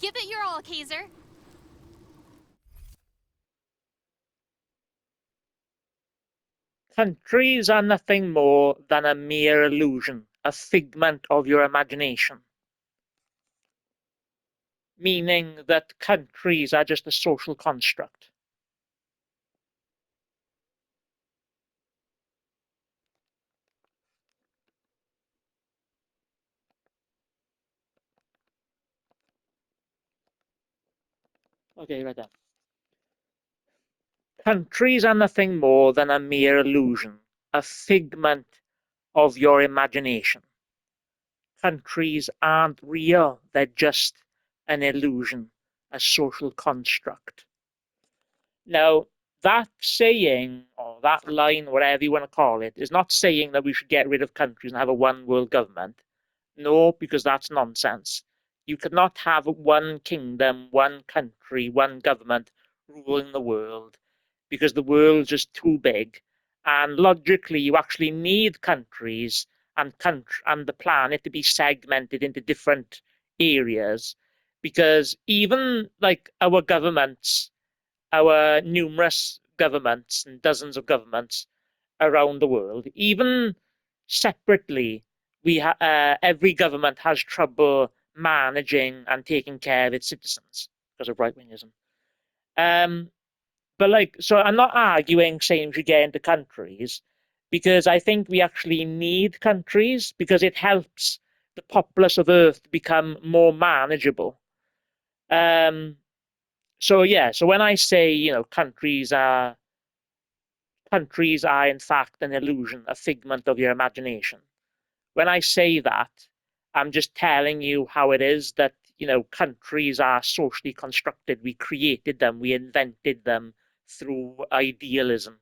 Give it your all, Kaiser. Countries are nothing more than a mere illusion, a figment of your imagination. Meaning that countries are just a social construct. Okay, right there. Countries are nothing more than a mere illusion, a figment of your imagination. Countries aren't real, they're just an illusion, a social construct. Now, that saying, or that line, whatever you want to call it, is not saying that we should get rid of countries and have a one world government. No, because that's nonsense. You cannot have one kingdom, one country, one government ruling the world because the world's just too big. And logically, you actually need countries and the planet to be segmented into different areas because even like our governments, our numerous governments and dozens of governments around the world, even separately, every government has trouble managing and taking care of its citizens because of right wingism. Um, but like, so I'm not arguing saying we should get into countries because I think we actually need countries because it helps the populace of Earth to become more manageable. Um, so yeah, so when I say countries are in fact an illusion, a figment of your imagination. When I say that, I'm just telling you how it is that, countries are socially constructed. We created them, we invented them through idealism.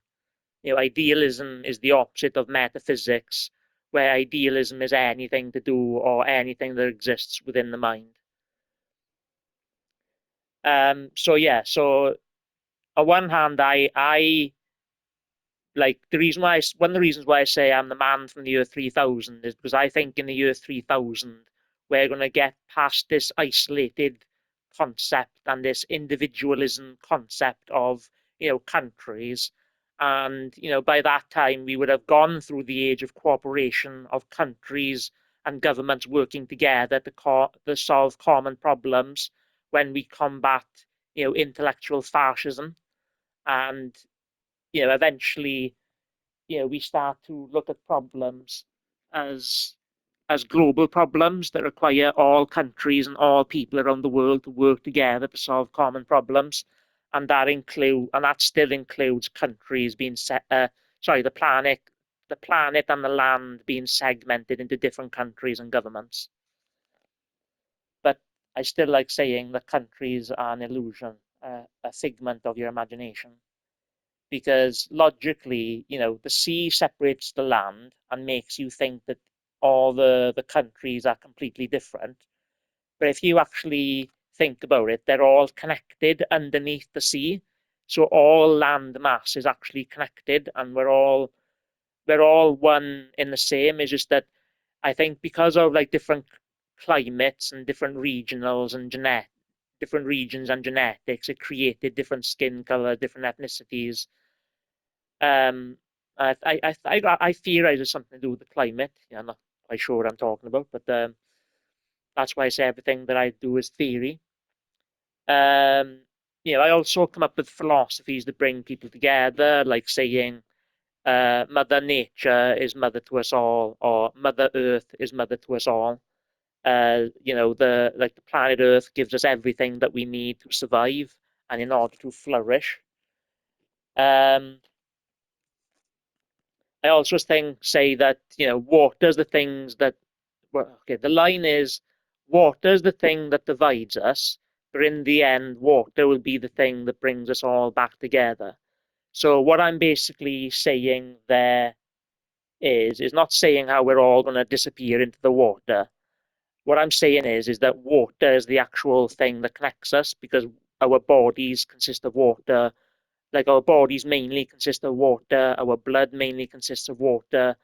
Idealism is the opposite of metaphysics, where idealism is anything to do or anything that exists within the mind. So yeah, so on one hand, I like the reason why one of the reasons why I say I'm the man from the year 3000 is because I think in the year 3000 we're going to get past this isolated concept and this individualism concept of countries, and by that time we would have gone through the age of cooperation of countries and governments working together to solve common problems when we combat intellectual fascism, and eventually, we start to look at problems as global problems that require all countries and all people around the world to work together to solve common problems, and that still includes countries being the planet and the land being segmented into different countries and governments. But I still like saying that countries are an illusion, a figment of your imagination, because logically, the sea separates the land and makes you think that all the countries are completely different. But if you actually think about it, they're all connected underneath the sea. So all land mass is actually connected, and we're all one in the same. It's just that I think because of like different climates and different regionals and different regions and genetics, it created different skin color, different ethnicities. Um, I theorize it's something to do with the climate. I'm not quite sure what I'm talking about, but that's why I say everything that I do is theory. Um, I also come up with philosophies that bring people together, like saying Mother Nature is mother to us all, or Mother Earth is mother to us all. The planet Earth gives us everything that we need to survive and in order to flourish. Um, I also say that water's the things that well, okay, the line is water's the thing that divides us, but in the end, water will be the thing that brings us all back together. So what I'm basically saying there is not saying how we're all going to disappear into the water. What I'm saying is that water is the actual thing that connects us because our bodies consist of water. Like our bodies mainly consist of water, our blood mainly consists of water,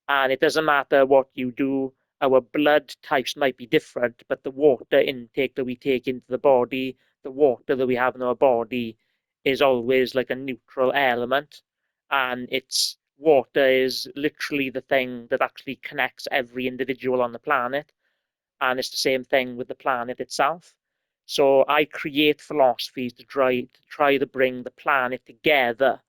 and it doesn't matter what you do Our blood types might be different, but the water intake that we take into the body, the water that we have in our body, is always like a neutral element. And it's water is literally the thing that actually connects every individual on the planet. And it's the same thing with the planet itself. So I create philosophies to try to bring the planet together,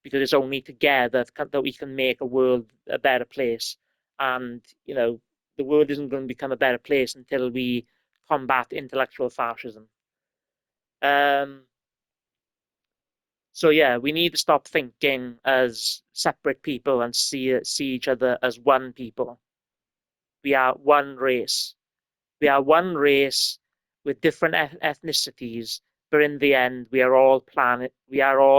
because it's only together that we can make a world a better place. And the world isn't going to become a better place until we combat intellectual fascism. Um, so yeah, we need to stop thinking as separate people and see each other as one people. We are one race. We are one race with different ethnicities, but in the end, we are all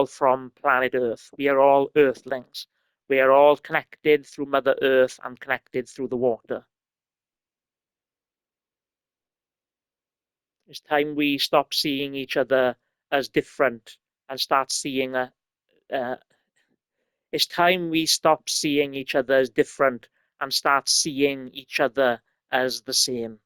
from planet Earth. We are all Earthlings. We are all connected through Mother Earth and connected through the water. It's time we stop seeing each other as different and start seeing uh, it's time we stop seeing each other as different and start seeing each other as the same.